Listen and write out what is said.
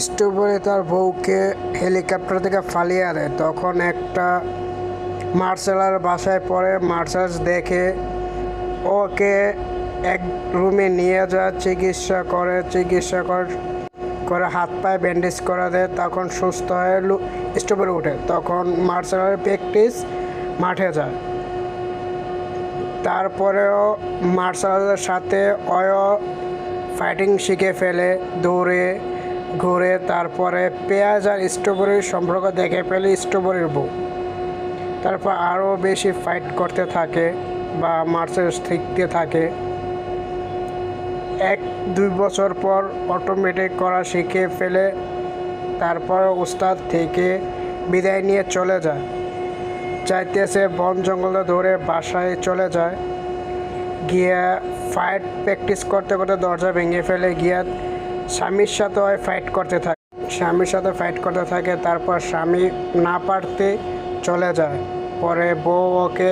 Strawberry তার বউকে helicopter থেকে ফালিয়ে দেয়। তখন একটা মার্শালার বাসায় পড়ে। মার্শাল দেখে ওকে এক রুমে নিয়ে যায়, চিকিৎসা করে হাত পায়ে ব্যান্ডেজ করে দেয়। তখন সুস্থ হয়ে স্ট্রবেরি উঠে। তখন মার্শালের প্র্যাকটিস মাঠে যায়। তারপরেও মার্শালের সাথে ফাইটিং শিখে ফেলে, দৌড়ে ঘুরে। তারপরে পেঁয়াজ আর স্ট্রবেরির সম্পর্ক দেখে ফেলে স্ট্রবেরির বউ। তারপর আরও বেশি ফাইট করতে থাকে বা মার্শাল শিখতে থাকে। 1-2 বছর পর অটোমেটিক করা শিখে ফেলে। তারপর ওস্তাদ থেকে বিদায় নিয়ে চলে যায়। চাইতেছে বন জঙ্গলে ধরে বাসায় চলে যায়। গিয়া ফাইট প্র্যাকটিস করতে করতে দরজা ভেঙে ফেলে। গিয়া স্বামীর সাথে ফাইট করতে থাকে। তারপর স্বামী না পারতে চলে যায়। পরে বউ ওকে